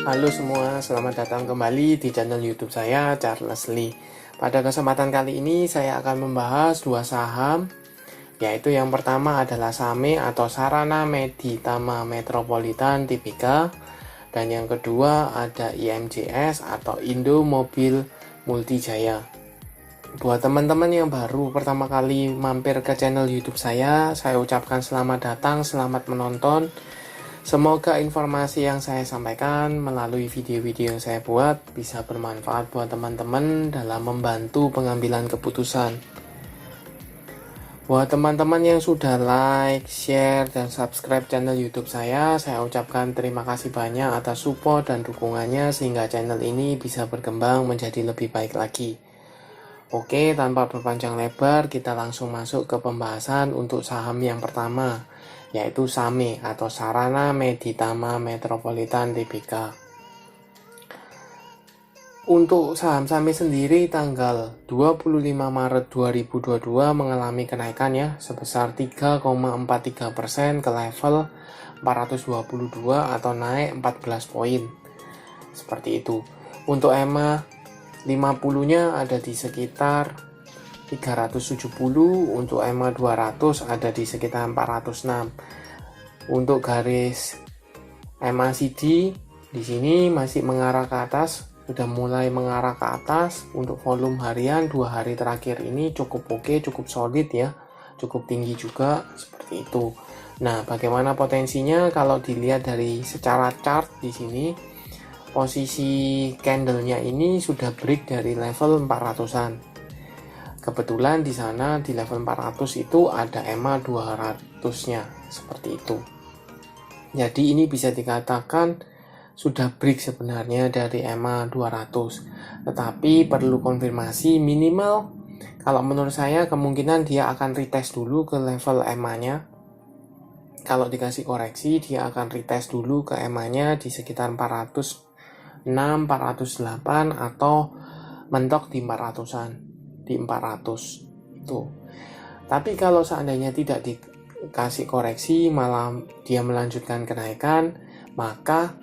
Halo semua, selamat datang kembali di channel YouTube saya, Charles Lee. Pada kesempatan kali ini saya akan membahas dua saham, yaitu yang pertama adalah SAME atau Sarana Meditama Metropolitan Tbk, dan yang kedua ada IMJS atau Indo Mobil Multijaya. Buat teman-teman yang baru pertama kali mampir ke channel YouTube saya ucapkan selamat datang, selamat menonton. Semoga informasi yang saya sampaikan melalui video-video yang saya buat bisa bermanfaat buat teman-teman dalam membantu pengambilan keputusan. Buat teman-teman yang sudah like, share, dan subscribe channel YouTube saya ucapkan terima kasih banyak atas support dan dukungannya sehingga channel ini bisa berkembang menjadi lebih baik lagi. Oke, tanpa berpanjang lebar, kita langsung masuk ke pembahasan untuk saham yang pertama, yaitu SAME atau Sarana Meditama Metropolitan Tbk. Untuk saham SAME sendiri tanggal 25 Maret 2022 mengalami kenaikan ya sebesar 3,43% ke level 422 atau naik 14 poin. Seperti itu. Untuk EMA 50-nya ada di sekitar 370, untuk EMA 200 ada di sekitar 406. Untuk garis MACD di sini masih mengarah ke atas, sudah mulai mengarah ke atas. Untuk volume harian 2 hari terakhir ini cukup oke, cukup solid ya, cukup tinggi juga seperti itu. Nah, bagaimana potensinya kalau dilihat dari secara chart di sini? Posisi candlenya ini sudah break dari level 400-an. Kebetulan di sana di level 400 itu ada EMA 200-nya seperti itu. Jadi ini bisa dikatakan sudah break sebenarnya dari EMA 200. Tetapi perlu konfirmasi minimal, kalau menurut saya kemungkinan dia akan retest dulu ke level EMA-nya. Kalau dikasih koreksi dia akan retest dulu ke EMA-nya di sekitar 406, 408 atau mentok di 400-an, di 400 itu. Tapi kalau seandainya tidak dikasih koreksi malah dia melanjutkan kenaikan, maka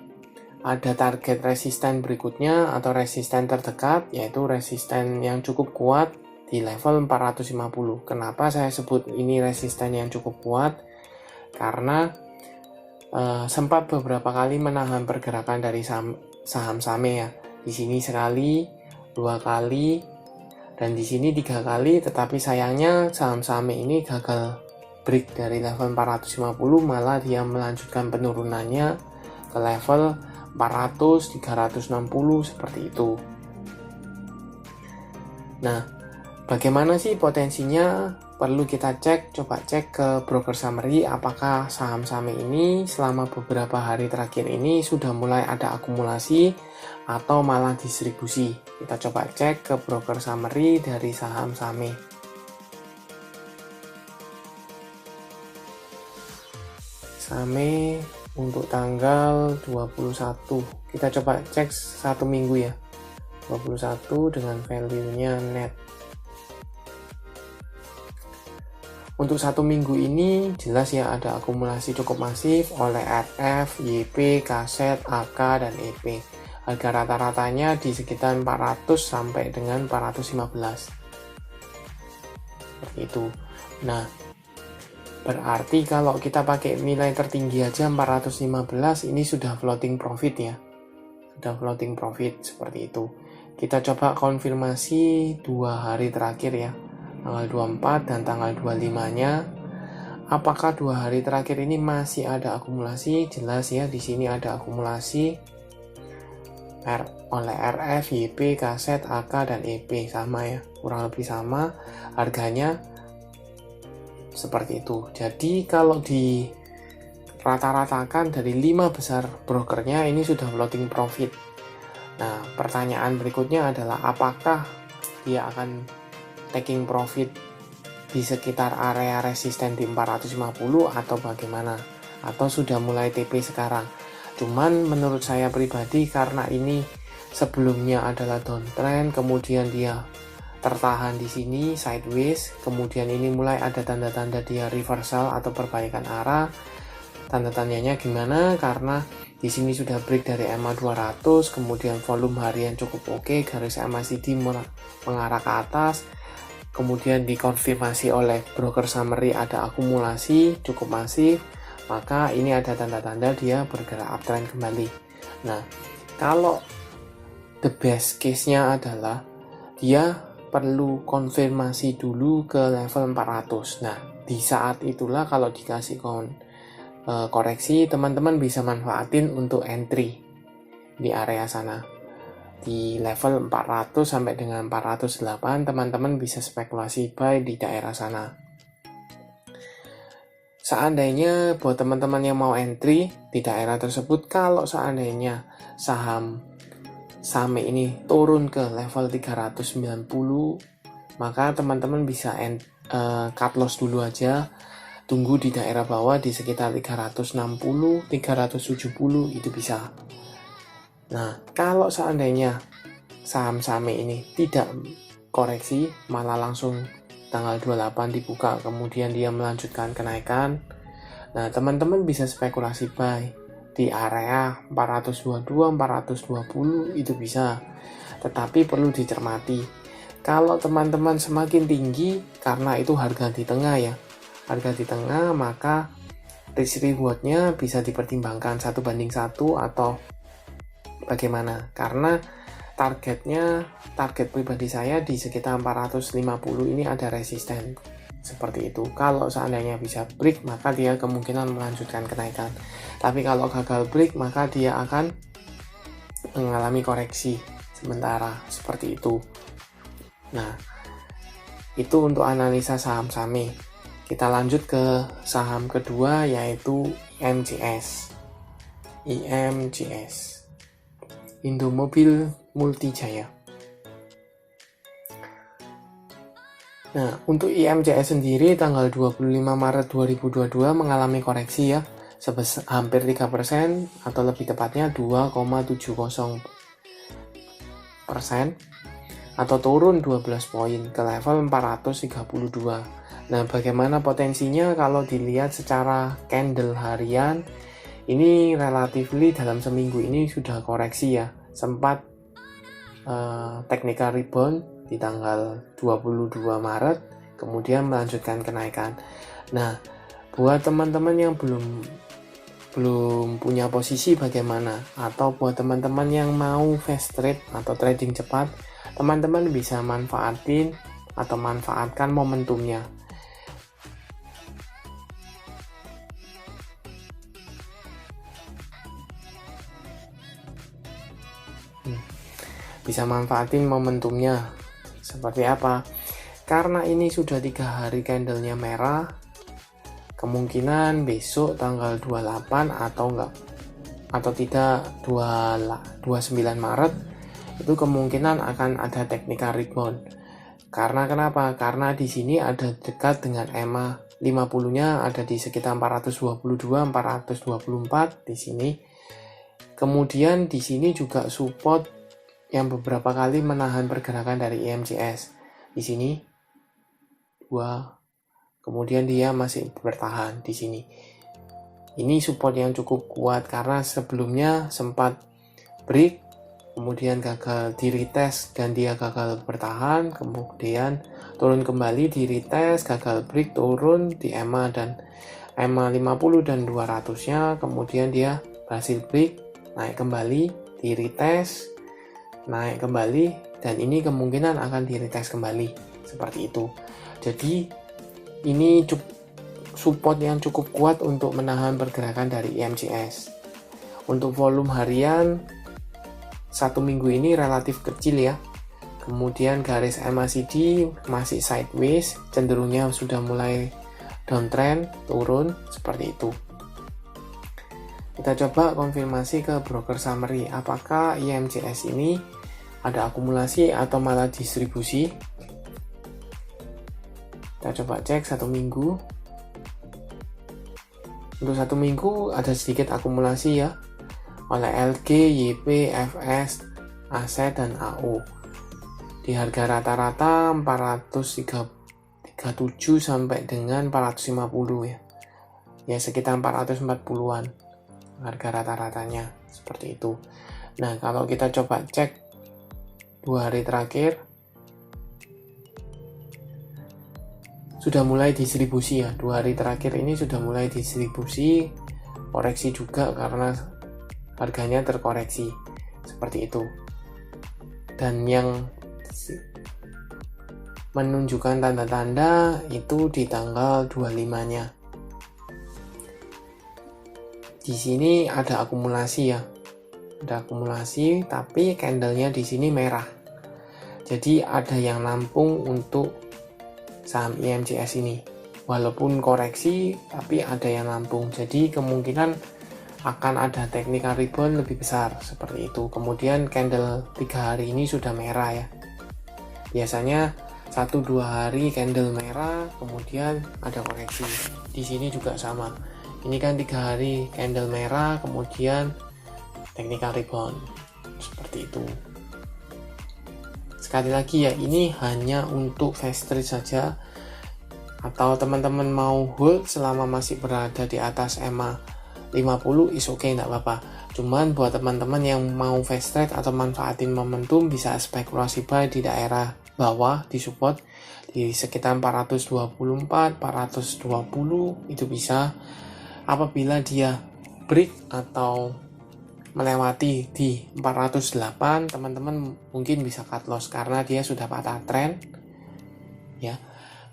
ada target resisten berikutnya atau resisten terdekat, yaitu resisten yang cukup kuat di level 450. Kenapa saya sebut ini resisten yang cukup kuat? Karena sempat beberapa kali menahan pergerakan dari saham SAME ya. Di sini sekali, 2 kali, dan di sini 3 kali, tetapi sayangnya saham SAME ini gagal break dari level 450, malah dia melanjutkan penurunannya ke level 400, 360 seperti itu. Nah, bagaimana sih potensinya? Perlu kita coba cek ke broker summary apakah saham SAME ini selama beberapa hari terakhir ini sudah mulai ada akumulasi atau malah distribusi. Kita coba cek ke broker summary dari saham SAME. SAME untuk tanggal 21. Kita coba cek 1 minggu ya. 21 dengan value-nya net. Untuk 1 minggu ini jelas ya ada akumulasi cukup masif oleh RF, YP, KZ, AK, dan EP. Harga rata-ratanya di sekitar 400 sampai dengan 415. Seperti itu. Nah, berarti kalau kita pakai nilai tertinggi aja 415, ini sudah floating profit ya. Sudah floating profit seperti itu. Kita coba konfirmasi 2 hari terakhir ya. Tanggal 24 dan tanggal 25-nya. Apakah 2 hari terakhir ini masih ada akumulasi? Jelas ya, di sini ada akumulasi oleh RF, YP, KZ, AK, dan EP. Sama ya, kurang lebih sama harganya seperti itu. Jadi kalau di rata-ratakan dari 5 besar brokernya ini sudah floating profit. Nah, pertanyaan berikutnya adalah apakah dia akan taking profit di sekitar area resisten di 450 atau bagaimana, atau sudah mulai TP sekarang. Cuman menurut saya pribadi, karena ini sebelumnya adalah downtrend, kemudian dia tertahan di sini sideways, kemudian ini mulai ada tanda-tanda dia reversal atau perbaikan arah, Tanda tanyanya gimana? Karena di sini sudah break dari EMA 200, kemudian volume harian cukup oke, garis MACD mengarah ke atas, kemudian dikonfirmasi oleh broker summary ada akumulasi cukup masif, maka ini ada tanda-tanda dia bergerak uptrend kembali. Nah, kalau the best case-nya adalah dia perlu konfirmasi dulu ke level 400. Nah, di saat itulah kalau dikasih koreksi, teman-teman bisa manfaatin untuk entry di area sana. Di level 400 sampai dengan 408, teman-teman bisa spekulasi buy di daerah sana. Seandainya buat teman-teman yang mau entry di daerah tersebut, kalau seandainya saham SAME ini turun ke level 390, maka teman-teman bisa cut loss dulu aja, tunggu di daerah bawah di sekitar 360, 370 itu bisa. Nah, kalau seandainya saham SAME ini tidak koreksi, malah langsung tanggal 28 dibuka, kemudian dia melanjutkan kenaikan, nah teman-teman bisa spekulasi buy di area 422, 420 itu bisa. Tetapi perlu dicermati, kalau teman-teman semakin tinggi, karena itu harga di tengah ya, harga di tengah, maka risk rewardnya bisa dipertimbangkan 1:1 atau bagaimana, karena target pribadi saya di sekitar 450 ini ada resisten seperti itu. Kalau seandainya bisa break, maka dia kemungkinan melanjutkan kenaikan, tapi kalau gagal break, maka dia akan mengalami koreksi sementara seperti itu. Nah, itu untuk analisa saham SAME. Kita lanjut ke saham kedua, yaitu IMJS, Indomobil Multijaya. Nah, untuk IMJS sendiri tanggal 25 Maret 2022 mengalami koreksi ya, sebesar hampir 3% atau lebih tepatnya 2,70% atau turun 12 poin ke level 432. Nah, bagaimana potensinya kalau dilihat secara candle harian? Ini relatively dalam seminggu ini sudah koreksi ya, sempat technical rebound di tanggal 22 Maret, kemudian melanjutkan kenaikan. Nah, buat teman-teman yang belum punya posisi bagaimana, atau buat teman-teman yang mau fast trade atau trading cepat, teman-teman bisa manfaatin atau manfaatkan momentumnya. Bisa manfaatin momentumnya seperti apa? Karena ini sudah 3 hari candlenya merah, kemungkinan besok tanggal 28 atau tidak 29 Maret itu kemungkinan akan ada technical rebound. Karena kenapa? Karena di sini ada dekat dengan EMA 50-nya ada di sekitar 422, 424 di sini. Kemudian di sini juga support yang beberapa kali menahan pergerakan dari IMJS. Di sini kemudian dia masih bertahan di sini. Ini support yang cukup kuat karena sebelumnya sempat break, kemudian gagal di retest dan dia gagal bertahan, kemudian turun kembali di retest, gagal break, turun di EMA dan EMA 50 dan 200-nya, kemudian dia berhasil break, naik kembali di retest, naik kembali, dan ini kemungkinan akan di retest kembali seperti itu. Jadi ini support yang cukup kuat untuk menahan pergerakan dari IMJS. Untuk volume harian 1 minggu ini relatif kecil ya, kemudian garis MACD masih sideways, cenderungnya sudah mulai downtrend, turun seperti itu. Kita coba konfirmasi ke broker summary, apakah IMJS ini ada akumulasi atau malah distribusi. Kita coba cek 1 minggu. Untuk 1 minggu ada sedikit akumulasi ya, oleh LG, YP, FS, ASET, dan AU. Di harga rata-rata 437 sampai dengan 450 ya. ya sekitar 440-an harga rata-ratanya, seperti itu. Nah, kalau kita coba cek 2 hari terakhir sudah mulai distribusi ya. 2 hari terakhir ini sudah mulai distribusi, koreksi juga karena harganya terkoreksi, seperti itu. Dan yang menunjukkan tanda-tanda itu di tanggal 25-nya. Di sini ada akumulasi ya. Ada akumulasi, tapi candlenya di sini merah. Jadi ada yang nampung untuk saham IMCS ini. Walaupun koreksi, tapi ada yang nampung. Jadi kemungkinan akan ada technical rebound lebih besar, seperti itu. Kemudian candle 3 hari ini sudah merah ya. Biasanya 1-2 hari candle merah, kemudian ada koreksi. Di sini juga sama. Ini kan 3 hari candle merah, kemudian technical rebound, seperti itu. Sekali lagi ya, ini hanya untuk fast trade saja, atau teman-teman mau hold selama masih berada di atas EMA 50 is oke, enggak apa-apa. Cuman buat teman-teman yang mau fast trade atau manfaatin momentum, bisa spekulasi buy di daerah bawah di support di sekitar 424, 420 itu bisa. Apabila dia break atau melewati di 408, teman-teman mungkin bisa cut loss karena dia sudah patah trend ya.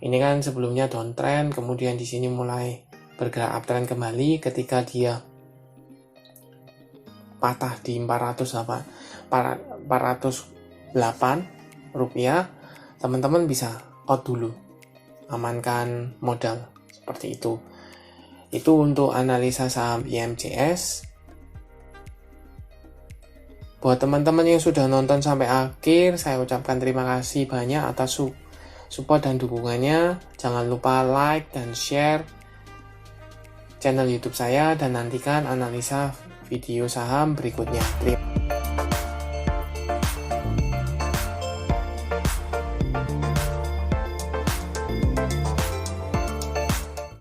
Ini kan sebelumnya downtrend, kemudian di sini mulai bergerak uptrend kembali. Ketika dia patah di 408 rupiah, teman-teman bisa out dulu, amankan modal, seperti itu. Itu untuk analisa saham IMCS. Buat teman-teman yang sudah nonton sampai akhir, saya ucapkan terima kasih banyak atas support dan dukungannya. Jangan lupa like dan share channel YouTube saya, dan nantikan analisa video saham berikutnya. Terima kasih.